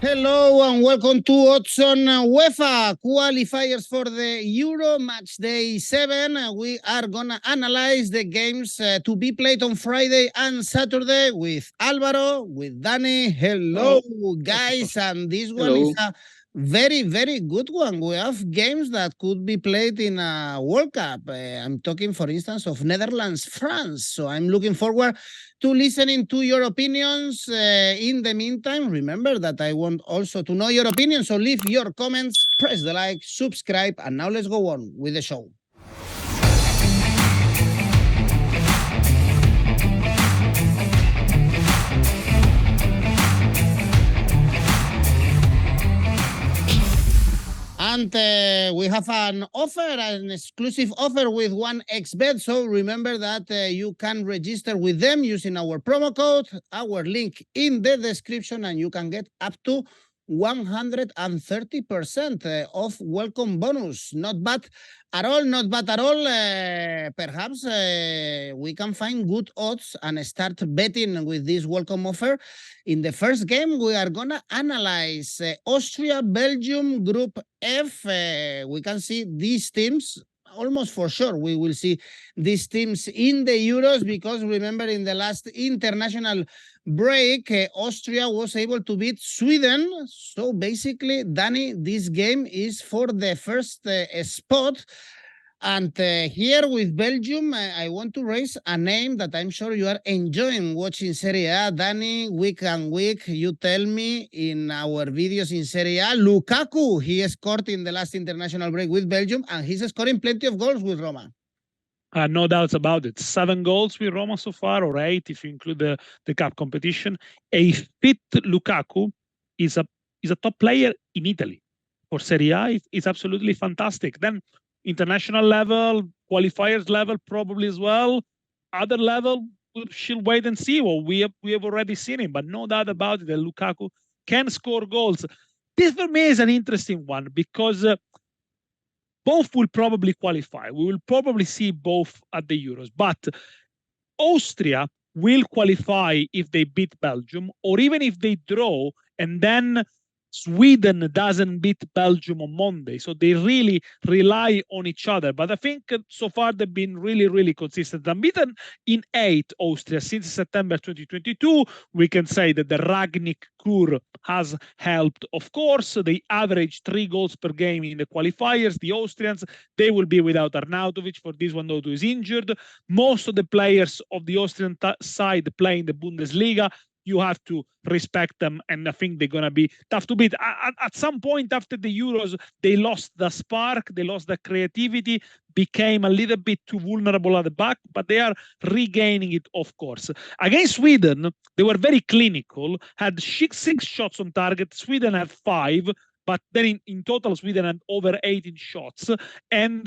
Hello and welcome to Odds on UEFA qualifiers for the Euro Matchday 7. We are going to analyze the games to be played on Friday and Saturday with Alvaro, with Dani. Hello, guys. And this one is a very, very good one. We have games that could be played in a World Cup. I'm talking, for instance, of Netherlands, France. So I'm looking forward to listening to your opinions. In the meantime, remember that I want also to know your opinion. So leave your comments, press the like, subscribe, and now let's go on with the show. And we have an offer, an exclusive offer with 1xBet. So remember that you can register with them using our promo code, our link in the description, and you can get up to 130% of welcome bonus. Not bad at all, not bad at all. Perhaps we can find good odds and start betting with this welcome offer. In the first game, we are going to analyze Austria, Belgium, Group F. We can see these teams. Almost for sure we will see these teams in the Euros because remember in the last international break, Austria was able to beat Sweden. So basically, Dani, this game is for the first spot. And here with Belgium, I want to raise a name that I'm sure you are enjoying watching Serie A. Dani, week and week, you tell me in our videos in Serie A, Lukaku, he scored in the last international break with Belgium, and he's scoring plenty of goals with Roma. No doubts about it. 7 goals with Roma so far, or 8 if you include the cup competition. A fit Lukaku is a top player in Italy. For Serie A, it's absolutely fantastic. Then international level, qualifiers level, probably as well. Other level, she'll wait and see. Well, we have already seen him, but no doubt about it that Lukaku can score goals. This for me is an interesting one because both will probably qualify. We will probably see both at the Euros, but Austria will qualify if they beat Belgium, or even if they draw and then Sweden doesn't beat Belgium on Monday. So they really rely on each other. But I think so far they've been really, really consistent. Unbeaten in 8, Austria, since September 2022. We can say that the Ragnick cure has helped. Of course, they average 3 goals per game in the qualifiers. The Austrians, they will be without Arnautovic for this one, though, who is injured. Most of the players of the Austrian side play in the Bundesliga. You have to respect them, and I think they're going to be tough to beat. At some point after the Euros, they lost the spark, they lost the creativity, became a little bit too vulnerable at the back, but they are regaining it, of course. Against Sweden, they were very clinical, had 6 shots on target. Sweden had 5, but then in total, Sweden had over 18 shots. And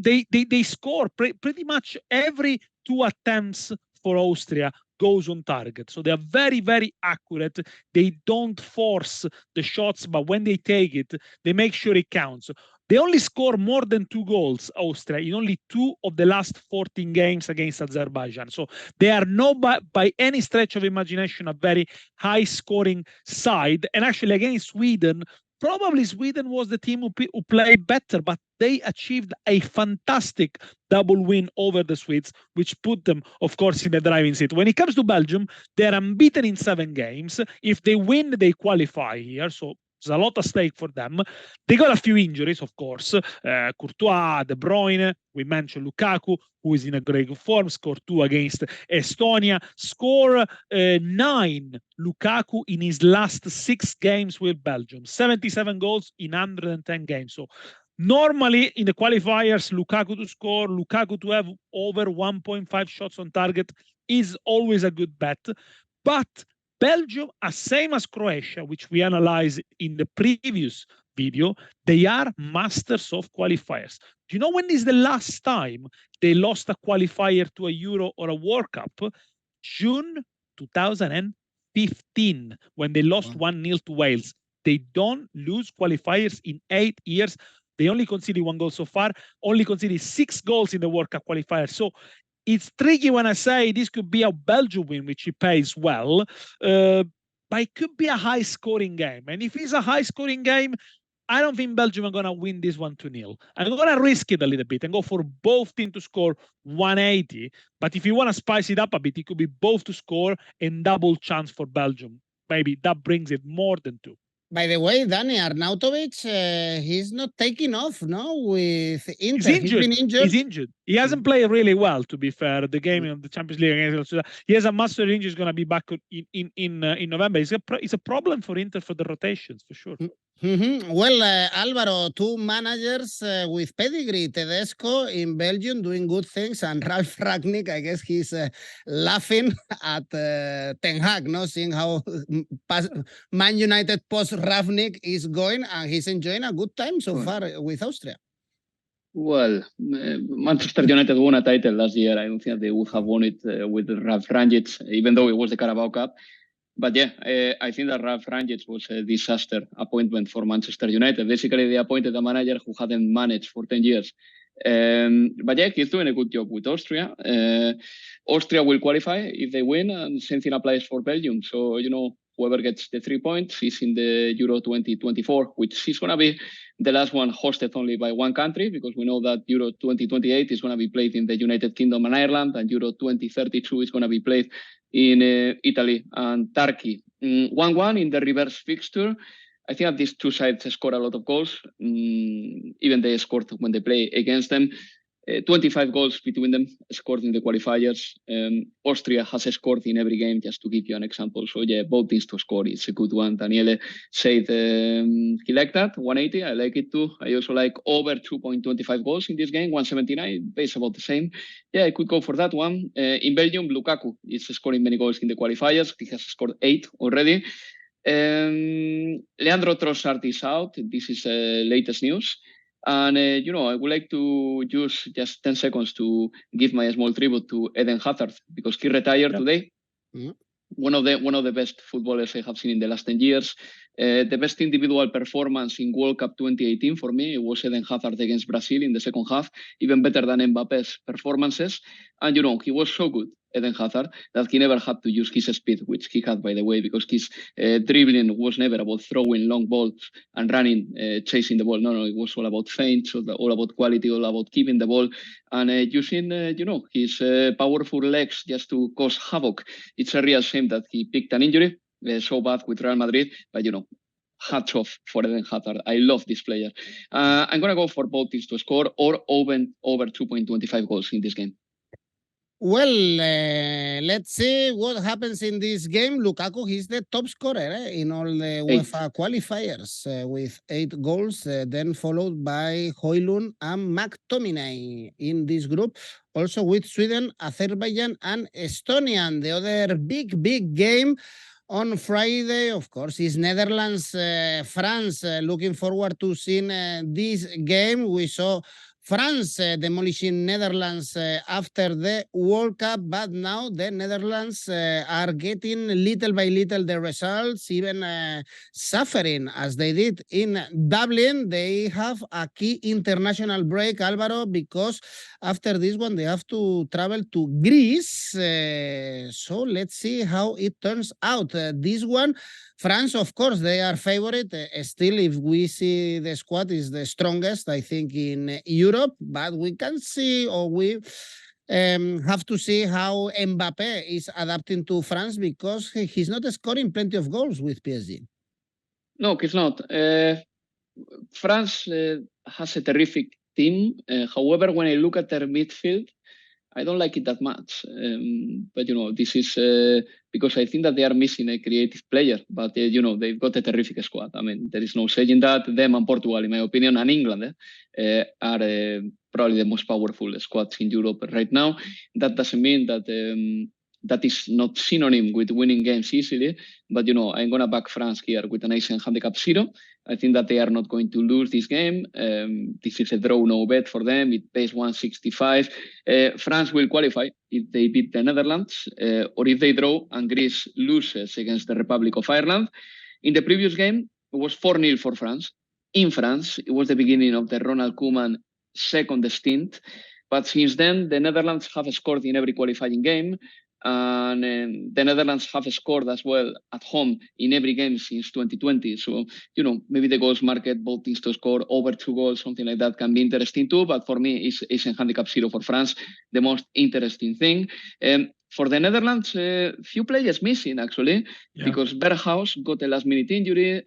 they score pretty much every 2 attempts for Austria goes on target. So they are very, very accurate. They don't force the shots, but when they take it, they make sure it counts. They only score more than 2 goals, Austria, in only 2 of the last 14 games against Azerbaijan. So they are not by any stretch of imagination a very high scoring side. And actually against Sweden, probably Sweden was the team who played better, but they achieved a fantastic double win over the Swedes, which put them, of course, in the driving seat. When it comes to Belgium, they're unbeaten in 7 games. If they win, they qualify here. So there's a lot at stake for them. They got a few injuries, of course. Courtois, De Bruyne, we mentioned Lukaku, who is in a great form, scored 2 against Estonia. Score 9, Lukaku, in his last 6 games with Belgium. 77 goals in 110 games. So normally in the qualifiers, Lukaku to score, Lukaku to have over 1.5 shots on target is always a good bet. But Belgium, same as Croatia, which we analyzed in the previous video, they are masters of qualifiers. Do you know when is the last time they lost a qualifier to a Euro or a World Cup? June 2015, when they lost 1-0 to Wales. They don't lose qualifiers in 8 years. They only conceded 1 goal so far, only conceded 6 goals in the World Cup qualifier. So it's tricky when I say this could be a Belgium win, which he pays well. but it could be a high-scoring game. And if it's a high-scoring game, I don't think Belgium are going to win this one 2-0. I'm going to risk it a little bit and go for both teams to score 180. But if you want to spice it up a bit, it could be both to score and double chance for Belgium. Maybe that brings it more than 2. By the way, Dani Arnautovic, he's not taking off, no, with Inter. He's been injured. He's injured. He hasn't played really well, to be fair. The game of the Champions League against Austria. He has a muscle injury. He's going to be back in November. It's a problem for Inter for the rotations, for sure. Well, Alvaro, 2 managers with pedigree. Tedesco in Belgium doing good things, and Ralf Rangnick, I guess he's laughing at Ten Hag, no? Seeing how Man United post-Rangnick is going, and he's enjoying a good time so far with Austria. Well, Manchester United won a title last year. I don't think they would have won it with Ralf Rangnick, even though it was the Carabao Cup. But yeah, I think that Ralf Rangnick was a disaster appointment for Manchester United. Basically, they appointed a manager who hadn't managed for 10 years. But yeah, he's doing a good job with Austria. Austria will qualify if they win, and same thing applies for Belgium. So, whoever gets the 3 points is in the Euro 2024, which is going to be the last one hosted only by one country, because we know that Euro 2028 is going to be played in the United Kingdom and Ireland, and Euro 2032 is going to be played in Italy and Turkey. 1-1 in the reverse fixture. I think that these two sides score a lot of goals. Even they scored when they play against them. 25 goals between them scored in the qualifiers. Austria has scored in every game, just to give you an example. So yeah, both teams to score. It's a good one. Daniele said he liked that, 180. I like it too. I also like over 2.25 goals in this game, 179, base about the same. Yeah, I could go for that one. In Belgium, Lukaku is scoring many goals in the qualifiers. He has scored 8 already. Leandro Trossard is out. This is latest news. And, I would like to use just 10 seconds to give my small tribute to Eden Hazard, because he retired today. One of the best footballers I have seen in the last 10 years. The best individual performance in World Cup 2018 for me was Eden Hazard against Brazil in the second half, even better than Mbappe's performances. And, he was so good, Eden Hazard, that he never had to use his speed, which he had, by the way, because his dribbling was never about throwing long balls and running, chasing the ball. No, it was all about feints, all about quality, all about keeping the ball and using, his powerful legs just to cause havoc. It's a real shame that he picked an injury so bad with Real Madrid, but, hats off for Eden Hazard. I love this player. I'm going to go for both teams to score or over 2.25 goals in this game. Well, let's see what happens in this game. Lukaku, he's the top scorer in all the UEFA qualifiers with 8 goals, then followed by Højlund and McTominay in this group. Also with Sweden, Azerbaijan, and Estonia. And the other big game on Friday, of course, is Netherlands, France. Looking forward to seeing this game. We saw France demolishing Netherlands after the World Cup, but now the Netherlands are getting little by little the results, even suffering as they did in Dublin. They have a key international break, Alvaro, because after this one they have to travel to Greece. So let's see how it turns out. This one, France, of course, they are favorite. Still, if we see the squad is the strongest, I think, in Europe, but we can see, or we have to see how Mbappe is adapting to France, because he's not scoring plenty of goals with PSG. No, he's not. France has a terrific team. However, when I look at their midfield, I don't like it that much. But, this is because I think that they are missing a creative player. But, they've got a terrific squad. I mean, there is no saying that. Them and Portugal, in my opinion, and England are probably the most powerful squads in Europe right now. That doesn't mean that that is not synonym with winning games easily. But, I'm going to back France here with an Asian handicap 0. I think that they are not going to lose this game. This is a draw, no bet for them. It pays 165. France will qualify if they beat the Netherlands, or if they draw and Greece loses against the Republic of Ireland. In the previous game, it was 4-0 for France. In France, it was the beginning of the Ronald Koeman second stint. But since then, the Netherlands have scored in every qualifying game. And the Netherlands have scored as well at home in every game since 2020. So, maybe the goals market, both teams to score over 2 goals, something like that can be interesting too. But for me, it's in handicap 0 for France, the most interesting thing. For the Netherlands, few players missing actually, because Berghaus got a last-minute injury,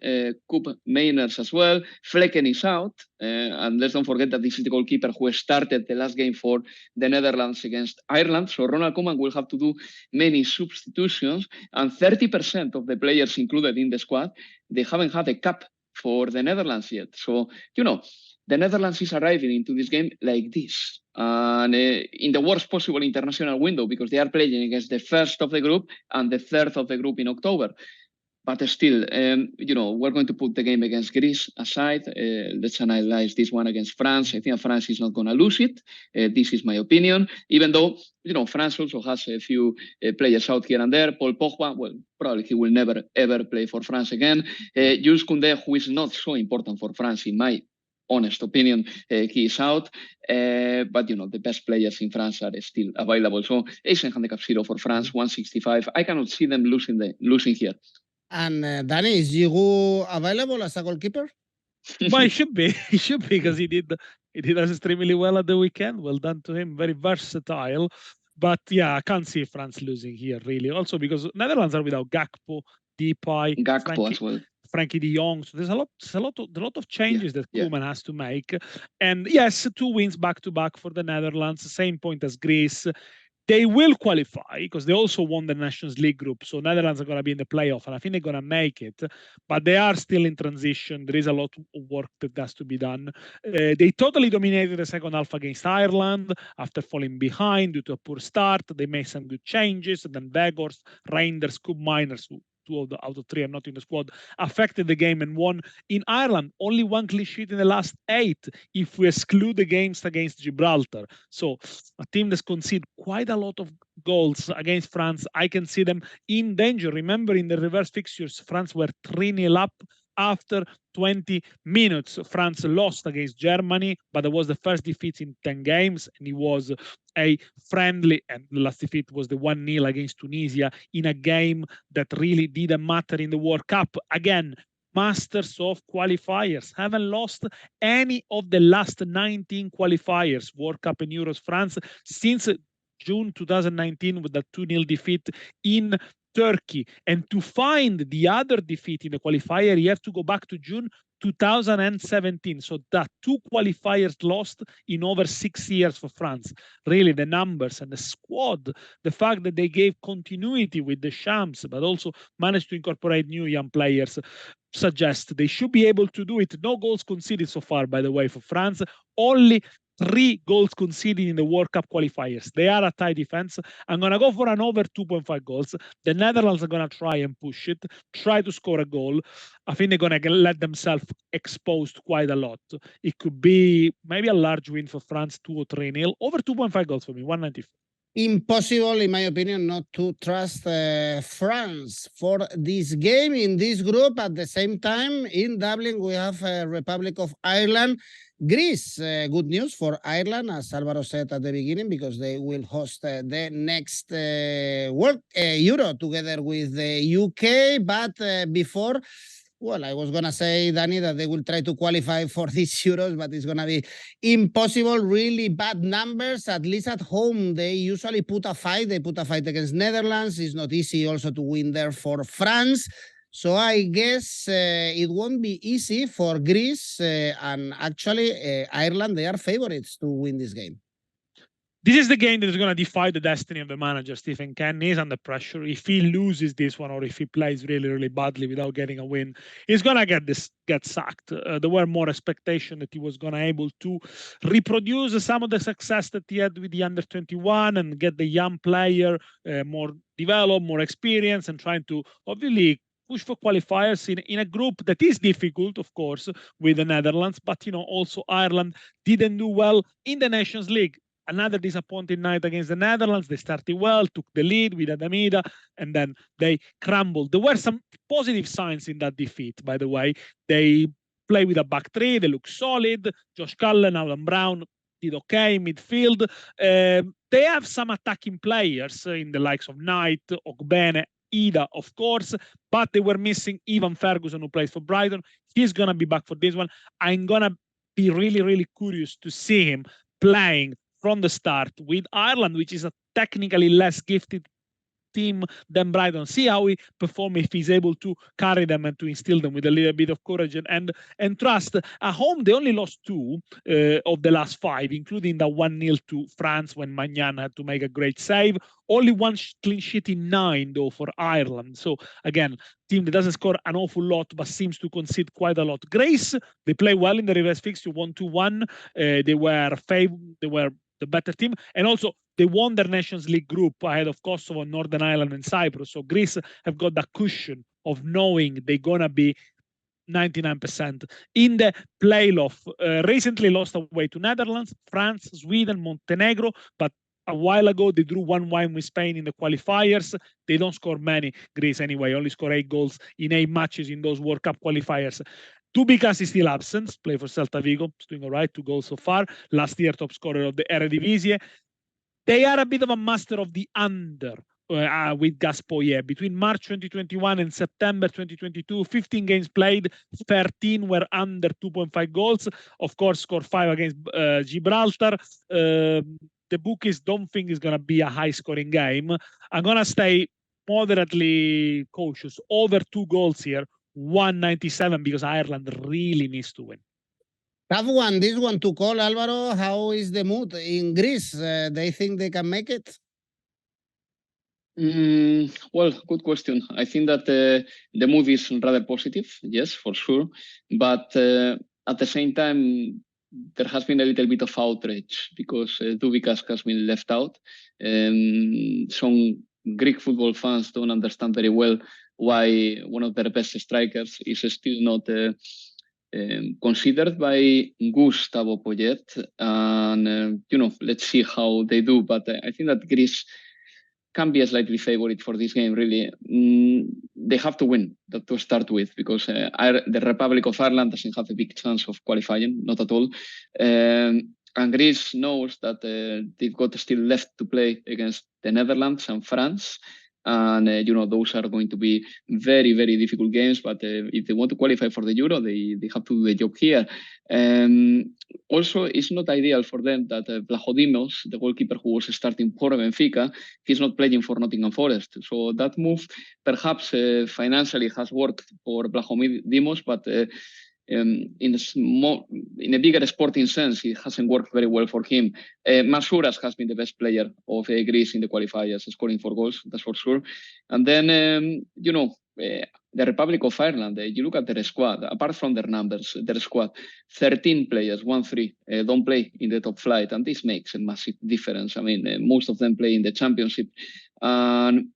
Koop Meiners as well, Flekken is out, and let's don't forget that this is the goalkeeper who started the last game for the Netherlands against Ireland, so Ronald Koeman will have to do many substitutions, and 30% of the players included in the squad, they haven't had a cap for the Netherlands yet. So, the Netherlands is arriving into this game like this, and in the worst possible international window, because they are playing against the first of the group and the third of the group in October. But still, we're going to put the game against Greece aside. Let's analyze this one against France. I think France is not going to lose it. This is my opinion, even though, France also has a few players out here and there. Paul Pogba, well, probably he will never, ever play for France again. Jules Koundé, who is not so important for France, in my honest opinion, he is out. But, the best players in France are still available. So, Asian handicap 0 for France, 165. I cannot see them losing here. And Dani, is Giroud available as a goalkeeper? Well, he should be. He should be, because he did extremely well at the weekend. Well done to him. Very versatile. But yeah, I can't see France losing here, really. Also because Netherlands are without Gakpo, Depay, as well. Frankie de Jong. So there's a lot of changes that Koeman has to make. And yes, 2 wins back-to-back for the Netherlands. Same point as Greece. They will qualify because they also won the Nations League group. So Netherlands are going to be in the playoff, and I think they're going to make it. But they are still in transition. There is a lot of work that has to be done. They totally dominated the second half against Ireland after falling behind due to a poor start. They made some good changes. And then Weghorst, Reinders, Koop Meiners, 2 out of 3 are not in the squad, affected the game and won. In Ireland, only 1 clean sheet in the last 8, if we exclude the games against Gibraltar. So a team that's conceded quite a lot of goals against France, I can see them in danger. Remember, in the reverse fixtures, France were 3-0 up after 20 minutes. France lost against Germany, but it was the first defeat in 10 games, and it was a friendly, and the last defeat was the 1-0 against Tunisia in a game that really didn't matter in the World Cup. Again, masters of qualifiers, haven't lost any of the last 19 qualifiers, World Cup and Euros, France, since June 2019 with that 2-0 defeat in Turkey. And to find the other defeat in the qualifier, you have to go back to June 2017. So that 2 qualifiers lost in over 6 years for France. Really, the numbers and the squad, the fact that they gave continuity with the Shams, but also managed to incorporate new young players, suggest they should be able to do it. No goals conceded so far, by the way, for France. Only 3 goals conceded in the World Cup qualifiers. They are a tight defense. I'm going to go for an over 2.5 goals. The Netherlands are going to try and push it, try to score a goal. I think they're going to let themselves exposed quite a lot. It could be maybe a large win for France, 2 or 3-0. Over 2.5 goals for me, 194. Impossible, in my opinion, not to trust France for this game in this group. At the same time, in Dublin, we have Republic of Ireland, Greece. Good news for Ireland, as Alvaro said at the beginning, because they will host the next World Euro together with the UK. But before, well, I was going to say, Dani, that they will try to qualify for these Euros, but it's going to be impossible. Really bad numbers, at least at home. They usually put a fight. They put a fight against Netherlands. It's not easy also to win there for France. So I guess it won't be easy for Greece. And actually, Ireland, they are favorites to win this game. This is the game that is going to defy the destiny of the manager, Stephen Kenny. He's under pressure. If he loses this one, or if he plays really, really badly without getting a win, he's going to get sacked. There were more expectation that he was going to able to reproduce some of the success that he had with the under-21 and get the young player more developed, more experience, and trying to obviously push for qualifiers in a group that is difficult, of course, with the Netherlands. But, also Ireland didn't do well in the Nations League. Another disappointing night against the Netherlands. They started well, took the lead with Adamida, and then they crumbled. There were some positive signs in that defeat, by the way. They play with a back 3. They look solid. Josh Cullen, Alan Brown, did okay. Midfield, they have some attacking players in the likes of Knight, Ogbene, Ida, of course, but they were missing Ivan Ferguson, who plays for Brighton. He's gonna be back for this one. I'm gonna be really, really curious to see him playing from the start with Ireland, which is a technically less gifted team than Brighton. See how he performs, if he's able to carry them and to instill them with a little bit of courage and trust. At home, they only lost 2 of the last 5, including the 1-0 to France when Magnan had to make a great save. Only 1 clean sheet in 9, though, for Ireland. So, again, team that doesn't score an awful lot, but seems to concede quite a lot. Greece, they play well in the reverse fixture, 1-2-1. They were the better team, and also they won their Nations League group ahead of Kosovo, Northern Ireland, and Cyprus. So Greece have got that cushion of knowing they're gonna be 99% in the playoff. Recently lost away to Netherlands, France, Sweden, Montenegro, but a while ago they drew 1-1 with Spain in the qualifiers. They don't score many, Greece anyway, only score 8 goals in 8 matches in those World Cup qualifiers. Tubikas is still absent, play for Celta Vigo, he's doing all right, 2 goals so far. Last year, top scorer of the Eredivisie. They are a bit of a master of the under with Gaspoye. Between March 2021 and September 2022, 15 games played, 13 were under 2.5 goals. Of course, scored 5 against Gibraltar. The bookies don't think it's going to be a high-scoring game. I'm going to stay moderately cautious. Over 2 goals here. 197 because Ireland really needs to win. Tough one, this one to call, Alvaro. How is the mood in Greece? They think they can make it? Well, good question. I think that the mood is rather positive, yes, for sure. But at the same time, there has been a little bit of outrage because Tubikas has been left out. Some Greek football fans don't understand very well why one of their best strikers is still not considered by Gustavo Poyet. And, let's see how they do. But I think that Greece can be a slightly favorite for this game, really. They have to win to start with because the Republic of Ireland doesn't have a big chance of qualifying, not at all. And Greece knows that they've got still left to play against the Netherlands and France. And, those are going to be very, very difficult games. But if they want to qualify for the Euro, they have to do the job here. Also, it's not ideal for them that Vlachodimos, the goalkeeper who was starting for Benfica, he's not playing for Nottingham Forest. So that move perhaps financially has worked for Vlachodimos, but in a bigger sporting sense, it hasn't worked very well for him. Masouras has been the best player of Greece in the qualifiers, scoring 4 goals, that's for sure. And then, the Republic of Ireland, you look at their squad, apart from their numbers, their squad, 13 players, 1-3, don't play in the top flight. And this makes a massive difference. I mean, most of them play in the championship. And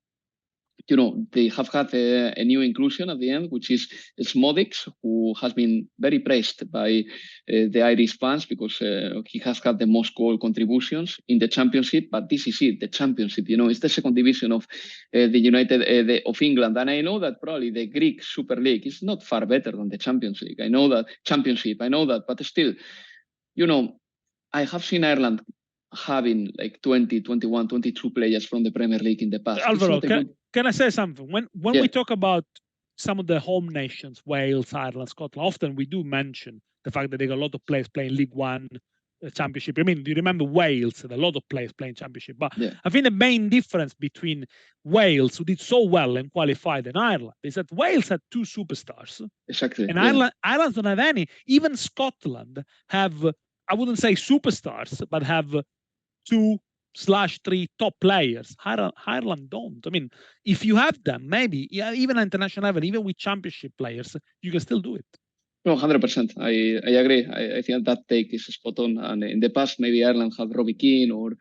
they have had a new inclusion at the end, which is Smodics, who has been very praised by the Irish fans because he has had the most goal contributions in the championship. But this is it, the championship. It's the second division of the of England, and I know that probably the Greek Super League is not far better than the Champions League. I know that, but still, I have seen Ireland having like 20, 21, 22 players from the Premier League in the past. Alvaro, can I say something? When we talk about some of the home nations, Wales, Ireland, Scotland, often we do mention the fact that they got a lot of players playing League One, Championship. I mean, do you remember Wales? A lot of players playing Championship. But I think the main difference between Wales, who did so well and qualified, and Ireland is that Wales had 2 superstars. Exactly. And Ireland don't have any. Even Scotland have, I wouldn't say superstars, but have 2/3 top players. Ireland don't. I mean, if you have them, maybe even at international level, even with championship players, you can still do it. No, 100%. I agree. I think that take is spot on. And in the past, maybe Ireland had Robbie Keane or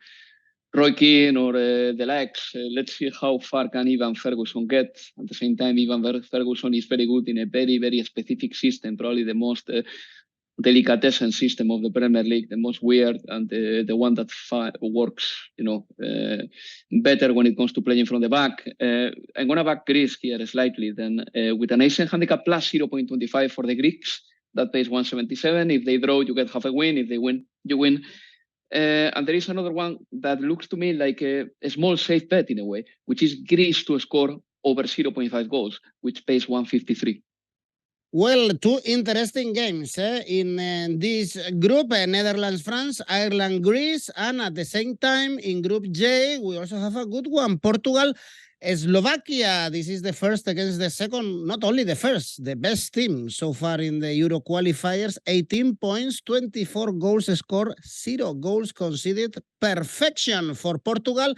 Roy Keane or the likes. Let's see how far can Ivan Ferguson get. At the same time, Ivan Ferguson is very good in a very, very specific system, probably the most delicatessen system of the Premier League, the most weird and the one that works, better when it comes to playing from the back. I'm going to back Greece here slightly. Then with an Asian handicap plus 0.25 for the Greeks, that pays 177. If they draw, you get half a win. If they win, you win. And there is another one that looks to me like a small safe bet in a way, which is Greece to score over 0.5 goals, which pays 153. Well, two interesting games in this group, Netherlands, France, Ireland, Greece, and at the same time in Group J, we also have a good one, Portugal, Slovakia. This is the first against the second, not only the first, the best team so far in the Euro qualifiers, 18 points, 24 goals scored, 0 goals conceded, perfection for Portugal.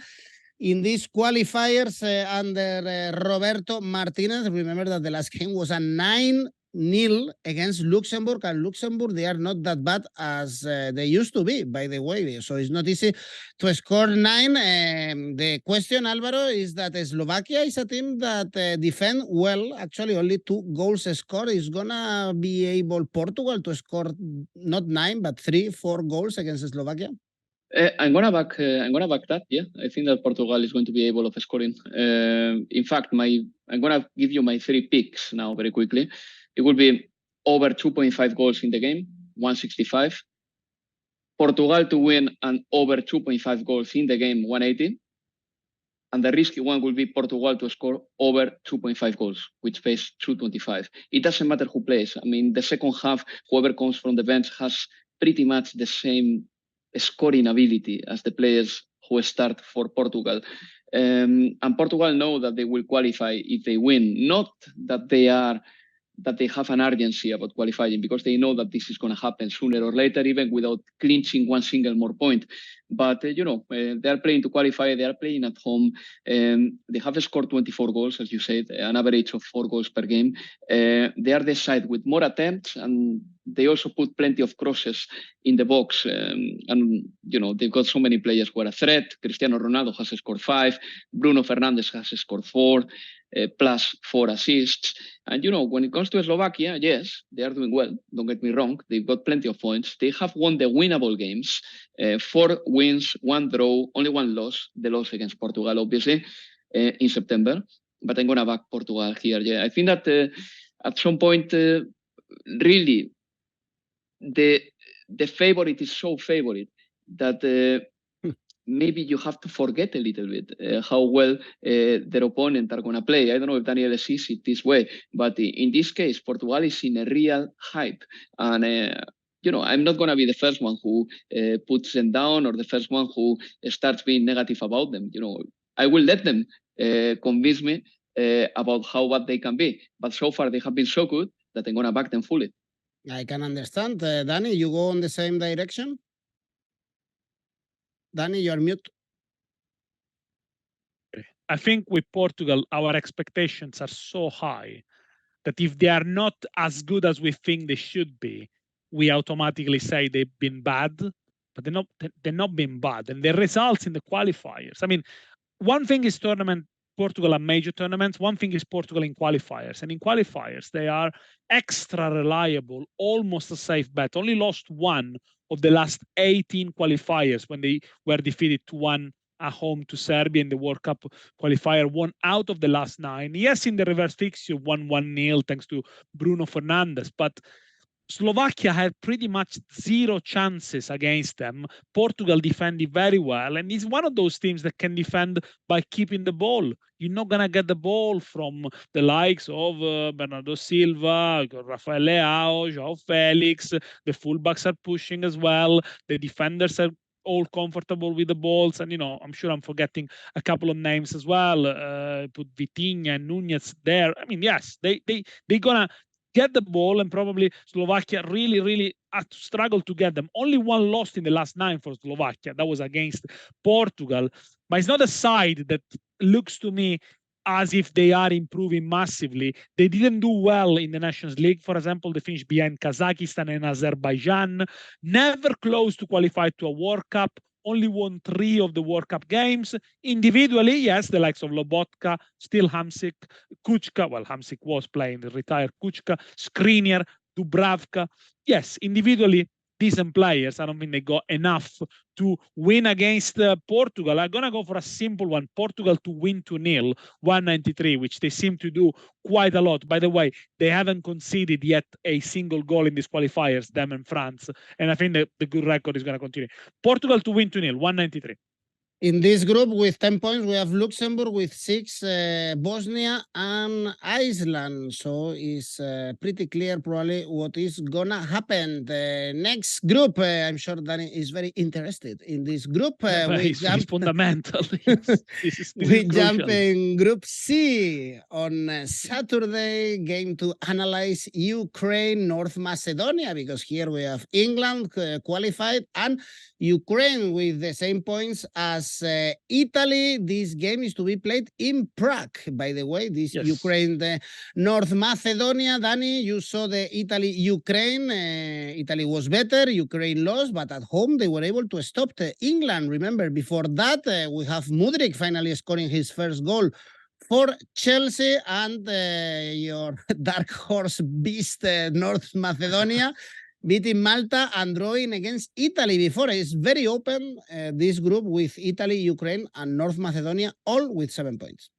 In these qualifiers under Roberto Martinez. Remember that the last game was a 9-0 against Luxembourg, and Luxembourg, they are not that bad as they used to be, by the way. So it's not easy to score 9. The question, Alvaro, is that Slovakia is a team that defend well. Actually, only 2 goals scored. Is gonna be able Portugal to score not 9 but 3-4 goals against Slovakia? I'm gonna back that. Yeah, I think that Portugal is going to be able of scoring. In fact, I'm gonna give you my 3 picks now very quickly. It will be over 2.5 goals in the game, 165. Portugal to win and over 2.5 goals in the game, 180. And the risky one will be Portugal to score over 2.5 goals, which pays 225. It doesn't matter who plays. I mean, the second half, whoever comes from the bench has pretty much the same scoring ability as the players who start for Portugal. And Portugal know that they will qualify if they win, not that they have an urgency about qualifying, because they know that this is going to happen sooner or later, even without clinching one single more point. But, they are playing to qualify. They are playing at home. They have scored 24 goals, as you said, an average of 4 goals per game. They are the side with more attempts, and they also put plenty of crosses in the box. And, they've got so many players who are a threat. Cristiano Ronaldo has scored 5. Bruno Fernandes has scored 4. Plus 4 assists. And, when it comes to Slovakia, yes, they are doing well. Don't get me wrong. They've got plenty of points. They have won the winnable games. 4 wins, 1 draw, only 1 loss. The loss against Portugal, obviously, in September. But I'm going to back Portugal here. Yeah, I think that at some point, really, the favorite is so favorite that maybe you have to forget a little bit how well their opponent are going to play. I don't know if Daniele sees it this way, but in this case, Portugal is in a real hype. And, I'm not going to be the first one who puts them down or the first one who starts being negative about them. I will let them convince me about how bad they can be. But so far, they have been so good that I'm going to back them fully. I can understand. Dani, you go in the same direction? Dani, you're mute. I think with Portugal, our expectations are so high that if they are not as good as we think they should be, we automatically say they've been bad, but they're not been bad. And the results in the qualifiers, I mean, one thing is Portugal are major tournaments. One thing is Portugal in qualifiers. And in qualifiers, they are extra reliable, almost a safe bet. Only lost 1 of the last 18 qualifiers when they were defeated 2-1 at home to Serbia in the World Cup qualifier, 1 out of the last 9. Yes, in the reverse fixture, 1-1-0 thanks to Bruno Fernandes, but Slovakia had pretty much 0 chances against them. Portugal defended very well, and it's one of those teams that can defend by keeping the ball. You're not going to get the ball from the likes of Bernardo Silva, Rafael Leao, João Felix. The fullbacks are pushing as well. The defenders are all comfortable with the balls, and I'm sure I'm forgetting a couple of names as well. Put Vitinha and Nunez there. I mean, yes, they're gonna get the ball, and probably Slovakia really had to struggle to get them. Only 1 lost in the last 9 for Slovakia. That was against Portugal. But it's not a side that looks to me as if they are improving massively. They didn't do well in the Nations League. For example, they finished behind Kazakhstan and Azerbaijan. Never close to qualify to a World Cup. Only won 3 of the World Cup games. Individually, yes, the likes of Lobotka, still Hamsik, Kuchka. Well, Hamsik was playing, the retired Kuchka, Skriniar, Dubravka. Yes, individually, decent players. I don't think they got enough to win against Portugal. I'm going to go for a simple one. Portugal to win 2-0, 193, which they seem to do quite a lot. By the way, they haven't conceded yet a single goal in these qualifiers, them and France. And I think that the good record is going to continue. Portugal to win 2-0, 193. In this group with 10 points, we have Luxembourg with 6, Bosnia and Iceland. So it's pretty clear probably what is gonna happen. The next group, I'm sure Dani is very interested in this group. It's fundamental. We jump in Group C on Saturday, game to analyze Ukraine, North Macedonia, because here we have England qualified and Ukraine with the same points as Italy. This game is to be played in Prague, by the way. This yes. Ukraine, the North Macedonia. Dani, you saw the Italy-Ukraine. Italy was better, Ukraine lost, but at home they were able to stop England. Remember, before that, we have Mudryk finally scoring his first goal for Chelsea, and your dark horse beast, North Macedonia, beating Malta and drawing against Italy before. It's very open, this group with Italy, Ukraine, and North Macedonia, all with 7 points.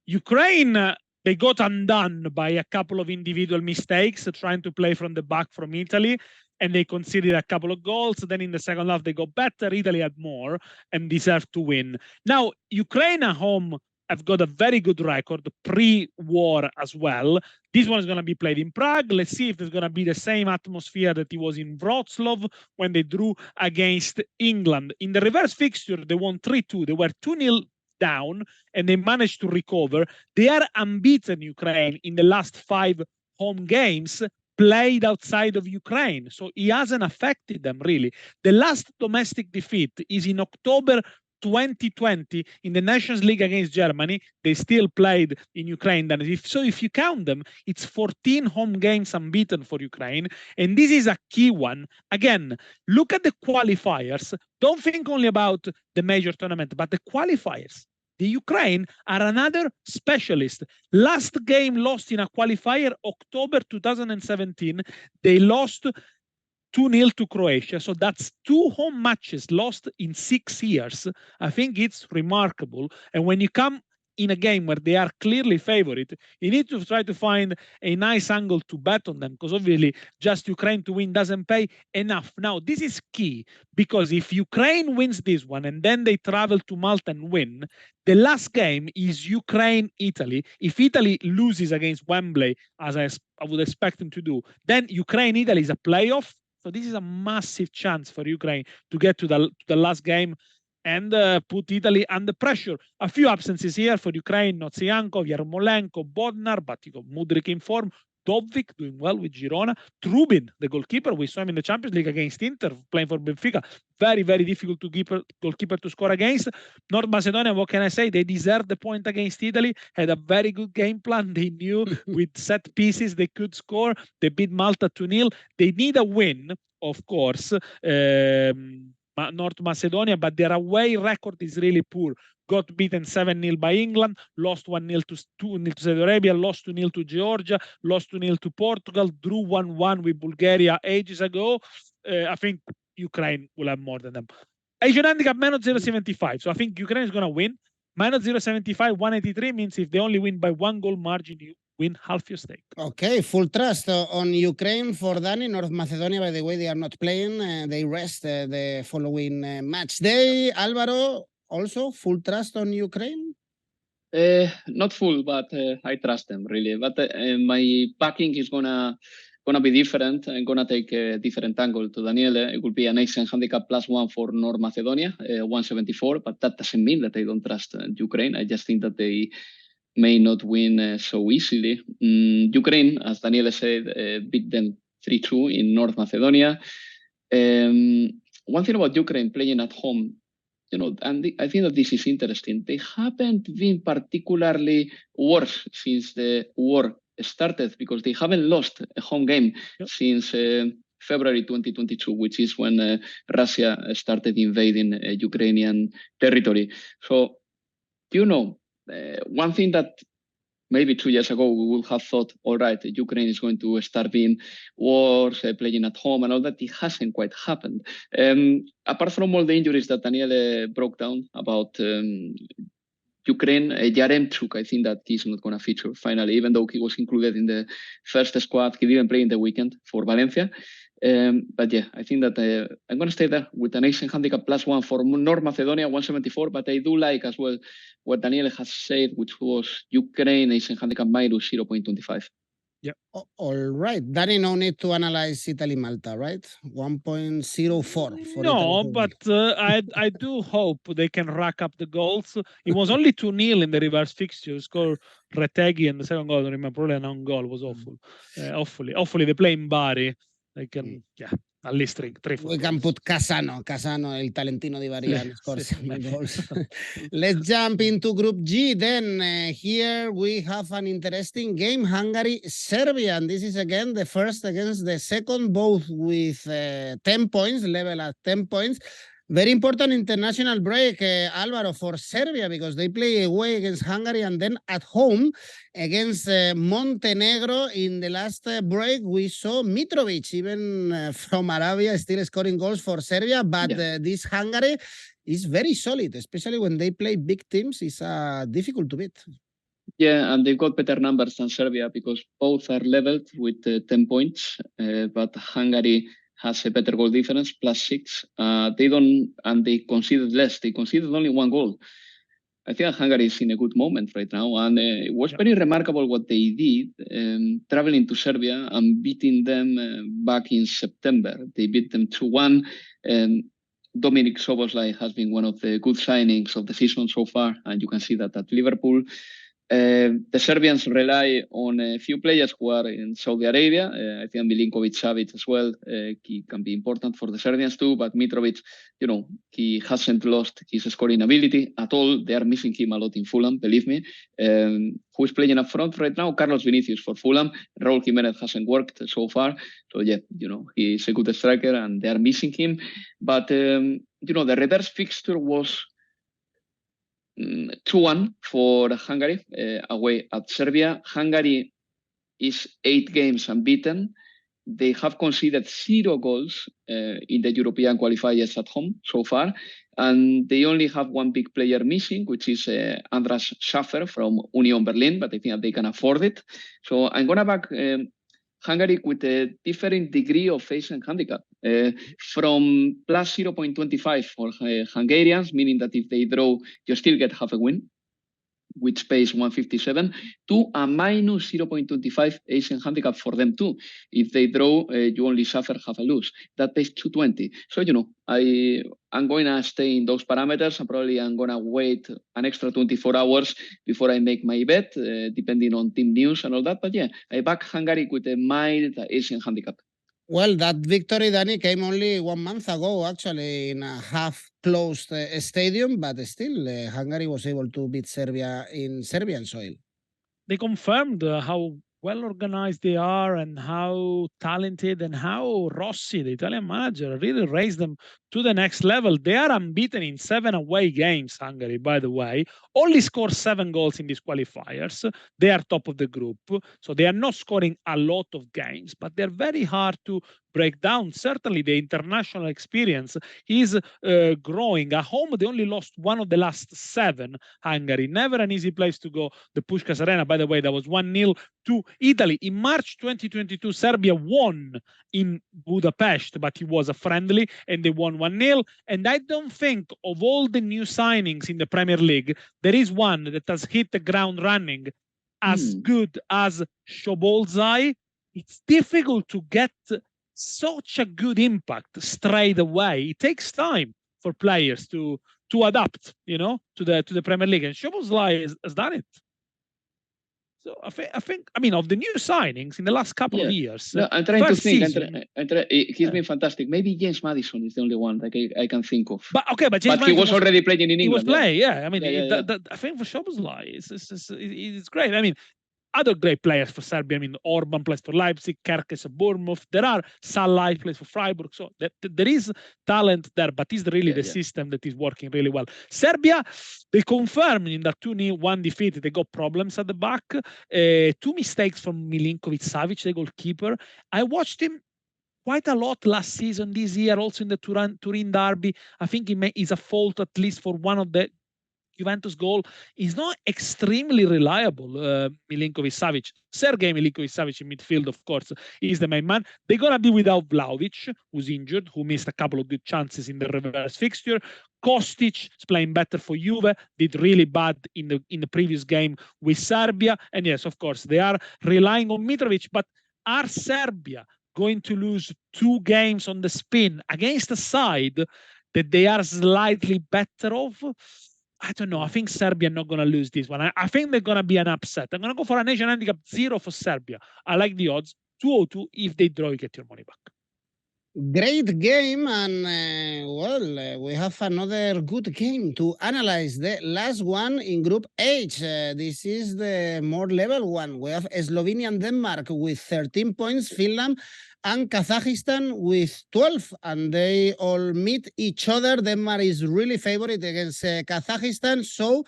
Ukraine, they got undone by a couple of individual mistakes, trying to play from the back from Italy, and they conceded a couple of goals. Then in the second half, they got better. Italy had more and deserved to win. Now, Ukraine at home have got a very good record pre-war as well. This one is going to be played in Prague. Let's see if there's going to be the same atmosphere that it was in Wrocław when they drew against England. In the reverse fixture, they won 3-2. They were 2-0 down, and they managed to recover. They are unbeaten, Ukraine, in the last 5 home games played outside of Ukraine. So it hasn't affected them, really. The last domestic defeat is in October 2020 in the Nations League against Germany. They still played in Ukraine. So if you count them, it's 14 home games unbeaten for Ukraine. And this is a key one. Again, look at the qualifiers. Don't think only about the major tournament, but the qualifiers. The Ukraine are another specialist. Last game lost in a qualifier, October 2017. They lost 2-0 to Croatia. So that's 2 home matches lost in 6 years. I think it's remarkable. And when you come in a game where they are clearly favorite, you need to try to find a nice angle to bet on them, because obviously just Ukraine to win doesn't pay enough. Now, this is key, because if Ukraine wins this one and then they travel to Malta and win, the last game is Ukraine-Italy. If Italy loses against Wembley, as I would expect them to do, then Ukraine-Italy is a playoff. So this is a massive chance for Ukraine to get to the last game and put Italy under pressure. A few absences here for Ukraine: Notsiankov, Yarmolenko, Bodnar, but you got Mudryk in form, Dovvik doing well with Girona, Trubin, the goalkeeper. We saw him in the Champions League against Inter, playing for Benfica. Very, very difficult goalkeeper to score against. North Macedonia, what can I say? They deserved the point against Italy, had a very good game plan. They knew with set pieces they could score. They beat Malta 2-0. They need a win, of course, North Macedonia, but their away record is really poor. Got beaten 7-0 by England, lost 1-0 to 2-0 to Saudi Arabia, lost 2-0 to Georgia, lost 2-0 to Portugal, drew 1-1 with Bulgaria ages ago. I think Ukraine will have more than them. Asian handicap minus 0.75. So I think Ukraine is going to win. Minus 0.75, 183 means if they only win by 1 goal margin, you win half your stake. Okay, full trust on Ukraine for Dani. North Macedonia, by the way, they are not playing. They rest the following match day. Alvaro, also full trust on Ukraine? Not full, but I trust them, really. But my backing is gonna be different. I'm gonna take a different angle to Daniele. It will be an Asian handicap +1 for North Macedonia, 174. But that doesn't mean that I don't trust Ukraine. I just think that they may not win so easily. Ukraine, as Daniele said, beat them 3-2 in North Macedonia. One thing about Ukraine playing at home, and I think that this is interesting. They haven't been particularly worse since the war started, because they haven't lost a home game since February 2022, which is when Russia started invading Ukrainian territory. So, one thing that maybe 2 years ago, we would have thought, all right, Ukraine is going to start being wars, playing at home and all that. It hasn't quite happened. Apart from all the injuries that Daniele broke down about Ukraine, Yaremchuk, I think that he's not going to feature finally, even though he was included in the first squad. He didn't play in the weekend for Valencia. But yeah, I think that I'm going to stay there with an Asian handicap +1 for North Macedonia, 174. But I do like as well what Daniele has said, which was Ukraine Asian handicap -0.25. Yeah. All right. Dani, no need to analyze Italy-Malta, right? 1.04 for No, Italy. but I do hope they can rack up the goals. It was only 2-0 in the reverse fixture. Score Retegui and the second goal, I don't remember, probably an own goal. It was awful. Hopefully they play in Bari. They can, at least three, 4 We can put Casano, el Talentino di Bari, and score 7 goals. Let's jump into Group G. Then here we have an interesting game, Hungary, Serbia. And this is again the first against the second, both with 10 points, level at 10 points. Very important international break, Alvaro, for Serbia, because they play away against Hungary and then at home against Montenegro. In the last break, we saw Mitrovic, even from Arabia, still scoring goals for Serbia. But this Hungary is very solid, especially when they play big teams. It's difficult to beat. Yeah, and they've got better numbers than Serbia because both are leveled with 10 points, but Hungary has a better goal difference, +6. They conceded less. They conceded only 1 goal. I think Hungary is in a good moment right now, and it was very remarkable what they did, traveling to Serbia and beating them back in September. They beat them 2-1. Dominic Szoboszlai has been one of the good signings of the season so far, and you can see that at Liverpool. The Serbians rely on a few players who are in Saudi Arabia. I think Milinkovic-Savic as well. He can be important for the Serbians too, but Mitrovic, he hasn't lost his scoring ability at all. They are missing him a lot in Fulham, believe me. Who is playing up front right now? Carlos Vinicius for Fulham. Raul Jimenez hasn't worked so far. So yeah, he's a good striker and they are missing him. But, the reverse fixture was 2-1 for Hungary away at Serbia. Hungary is 8 games unbeaten. They have conceded 0 goals in the European qualifiers at home so far. And they only have 1 big player missing, which is Andras Schaffer from Union Berlin, but I think that they can afford it. So I'm going to back Hungary with a different degree of Asian handicap, from +0.25 for Hungarians, meaning that if they draw, you still get half a win, which pays 157, to a -0.25 Asian handicap for them too. If they draw, you only suffer half a lose. That pays 220. So, I'm going to stay in those parameters, and probably I'm going to wait an extra 24 hours before I make my bet, depending on team news and all that. But yeah, I back Hungary with a mild Asian handicap. Well, that victory, Dani, came only 1 month ago, actually, in a half-closed stadium, but still, Hungary was able to beat Serbia in Serbian soil. They confirmed how well organized they are and how talented, and how Rossi, the Italian manager, really raised them to the next level. They are unbeaten in 7 away games, Hungary, by the way. Only scored 7 goals in these qualifiers. They are top of the group. So they are not scoring a lot of games, but they're very hard to break down. Certainly the international experience is growing. At home, they only lost 1 of the last 7, Hungary. Never an easy place to go. The Puskás Arena, by the way, that was 1-0 to Italy. In March 2022, Serbia won in Budapest, but it was a friendly, and they won 1-0. And I don't think of all the new signings in the Premier League, there is one that has hit the ground running as good as Szoboszlai. It's difficult to get such a good impact straight away. It takes time for players to adapt, to the Premier League, and Szoboszlai has done it. So I think, of the new signings in the last couple of years. No, I'm trying to think. He's been fantastic. Maybe James Maddison is the only one that I can think of. But he was already playing in England. He was playing, I think for Szoboszlai, it's great. other great players for Serbia. I mean, Orban plays for Leipzig, Kerkes at Bournemouth. There are Salai plays for Freiburg. So there is talent there, but it's really the system that is working really well. Serbia, they confirmed in that 2-1 defeat, they got problems at the back. 2 mistakes from Milinkovic-Savic, the goalkeeper. I watched him quite a lot last season, this year, also in the Turin derby. I think he's a fault at least for one of the Juventus goal. Is not extremely reliable, Milinkovic-Savic. Sergej Milinkovic-Savic in midfield, of course, is the main man. They're going to be without Vlahovic, who's injured, who missed a couple of good chances in the reverse fixture. Kostic is playing better for Juve, did really bad in the previous game with Serbia. And yes, of course, they are relying on Mitrovic, but are Serbia going to lose 2 games on the spin against a side that they are slightly better off? I don't know. I think Serbia are not going to lose this one. I think they're going to be an upset. I'm going to go for a nation handicap 0 for Serbia. I like the odds. 202. If they draw, you get your money back. Great game, and we have another good game to analyze. The last one in Group H. This is the more level one. We have Slovenia and Denmark with 13 points, Finland and Kazakhstan with 12, and they all meet each other. Denmark is really favorite against Kazakhstan, so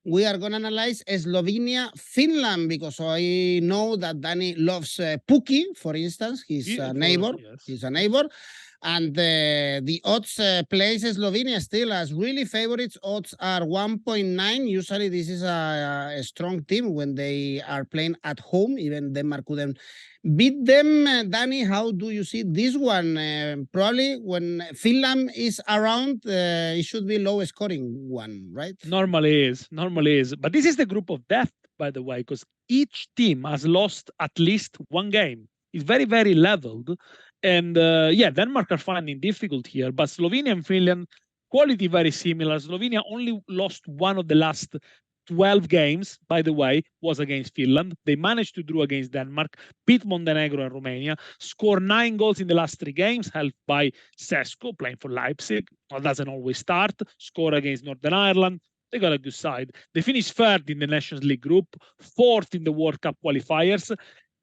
we are going to analyze Slovenia, Finland, because I know that Dani loves Puki, for instance. He's a neighbor. Yes. He's a neighbor. And the odds place Slovenia still as really favorites. Odds are 1.9. Usually this is a strong team when they are playing at home. Even Denmark couldn't beat them. Dani, how do you see this one? Probably when Finland is around, it should be low scoring one, right? Normally is. But this is the group of death, by the way, because each team has lost at least one game. It's very, very leveled. And Denmark are finding difficult here, but Slovenia and Finland, quality very similar. Slovenia only lost one of the last 12 games, by the way, was against Finland. They managed to draw against Denmark, beat Montenegro and Romania, score 9 goals in the last 3 games, helped by Sesko playing for Leipzig. Well, doesn't always start. Score against Northern Ireland. They got a good side. They finished 3rd in the Nations League group, 4th in the World Cup qualifiers.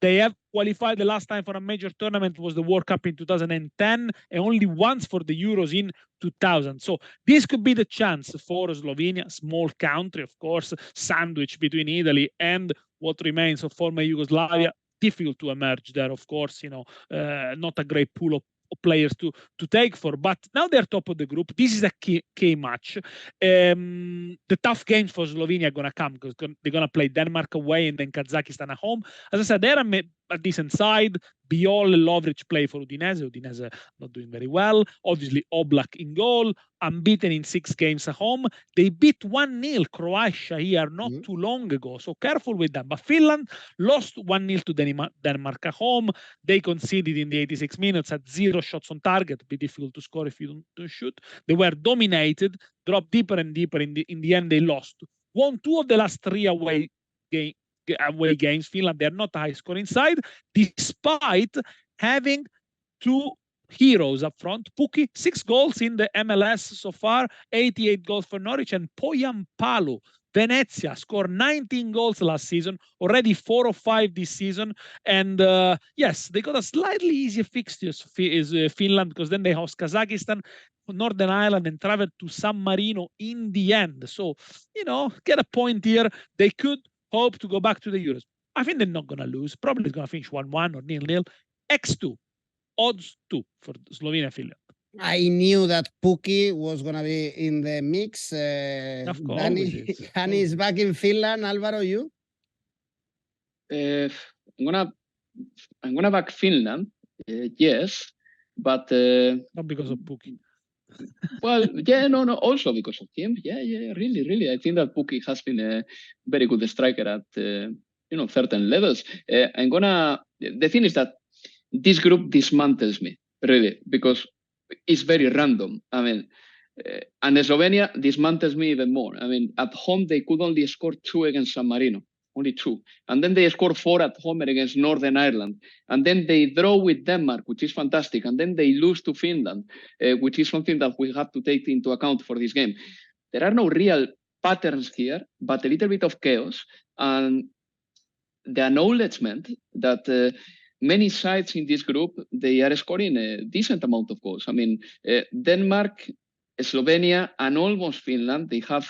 They have qualified the last time for a major tournament was the World Cup in 2010 and only once for the Euros in 2000. So this could be the chance for Slovenia, small country, of course, sandwich between Italy and what remains of former Yugoslavia. Difficult to emerge there, of course, not a great pool of players to take for, but now they're top of the group. This is a key match. The tough games for Slovenia are going to come because they're going to play Denmark away and then Kazakhstan at home. As I said, they're a decent side. Biol and Lovric play for Udinese. Udinese not doing very well. Obviously, Oblak in goal. Unbeaten in 6 games at home. They beat 1-0 Croatia here not too long ago. So careful with them. But Finland lost 1-0 to Denmark at home. They conceded in the 86 minutes at 0 shots on target. It'd be difficult to score if you don't shoot. They were dominated, dropped deeper and deeper. In the end, they lost. Won 2 of the last 3 away games. Finland, they're not a high-scoring side, despite having 2 heroes up front. Puki, 6 goals in the MLS so far, 88 goals for Norwich, and Poyampalo, Venezia, scored 19 goals last season, already 4 or 5 this season. And yes, they got a slightly easier fixture is Finland, because then they host Kazakhstan, Northern Ireland, and travel to San Marino in the end. So, get a point here. They could hope to go back to the Euros. I think they're not going to lose. Probably going to finish 1-1 or 0-0. X2. Odds 2 for Slovenia, Finland. I knew that Puki was going to be in the mix. Of course. Dani is back in Finland. Alvaro, you? I'm gonna back Finland. Yes, but not because of Puki. Well, no, also because of him. Really. I think that Puki has been a very good striker at certain levels. The thing is that this group dismantles me, really, because it's very random. I mean, and Slovenia dismantles me even more. I mean, at home, they could only score 2 against San Marino, only 2. And then they score 4 at home against Northern Ireland. And then they draw with Denmark, which is fantastic. And then they lose to Finland, which is something that we have to take into account for this game. There are no real patterns here, but a little bit of chaos. And the acknowledgement that many sides in this group, they are scoring a decent amount of goals. I mean, Denmark, Slovenia, and almost Finland, they have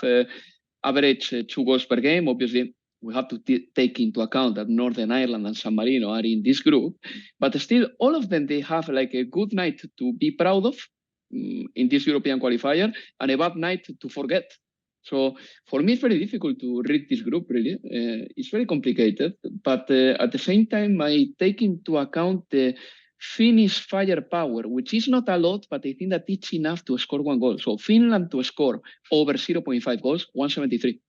average 2 goals per game. Obviously, we have to take into account that Northern Ireland and San Marino are in this group, but still all of them, they have like a good night to be proud of in this European qualifier and a bad night to forget. So for me, it's very difficult to read this group, really. It's very complicated, but at the same time, I take into account the Finnish firepower, which is not a lot, but I think that it's enough to score 1 goal. So Finland to score over 0.5 goals, 173.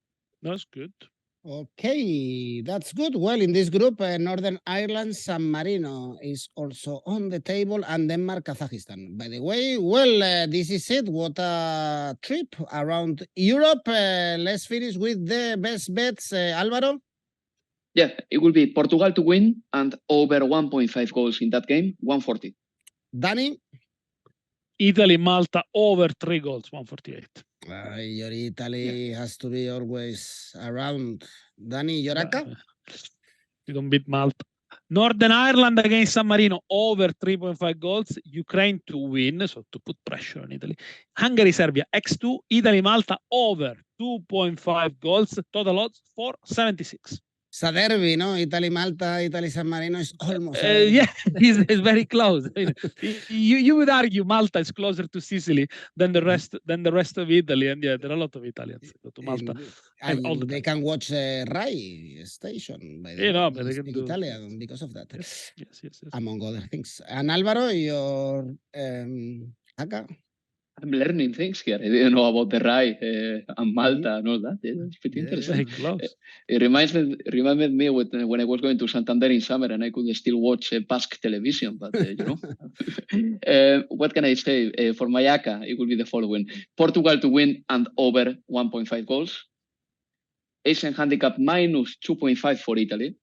That's good. Okay, that's good. Well, in this group, Northern Ireland, San Marino is also on the table, and Denmark, Kazakhstan. By the way, well, this is it. What a trip around Europe. Let's finish with the best bets, Alvaro. Yeah, it will be Portugal to win and over 1.5 goals in that game, 140. Dani? Italy, Malta, over 3 goals, 148. Your Italy has to be always around. Dani, your ACCA? You don't beat Malta. Northern Ireland against San Marino, over 3.5 goals. Ukraine to win, so to put pressure on Italy. Hungary, Serbia, X2. Italy, Malta, over 2.5 goals. Total odds 476. It's a derby, no? Italy, Malta, Italy, San Marino is almost. Yeah, it's very close. I mean, you would argue Malta is closer to Sicily than the rest of Italy, and yeah, there are a lot of Italians go to Malta. And they can watch Rai station by the way. But they can do Italian because of that. Yes. Among other things. And Alvaro, your ACCA? I'm learning things here. I didn't know about the Rai and Malta and all that. It's pretty interesting. It reminded me when I was going to Santander in summer and I could still watch Basque television, but you know. What can I say? For my ACCA, it will be the following. Portugal to win and over 1.5 goals. Asian handicap minus 2.5 for Italy.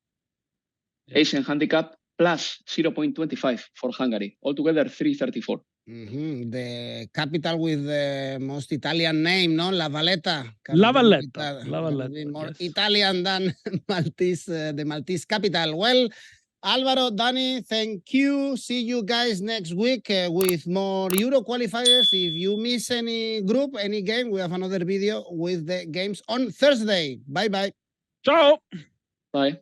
Yeah. Asian handicap plus 0.25 for Hungary. Altogether 334. The capital with the most Italian name, no? La Valletta. La Valletta. More Italian than Maltese, the Maltese capital. Well, Alvaro, Dani, thank you. See you guys next week with more Euro qualifiers. If you miss any group, any game, we have another video with the games on Thursday. Bye-bye. Ciao. Bye.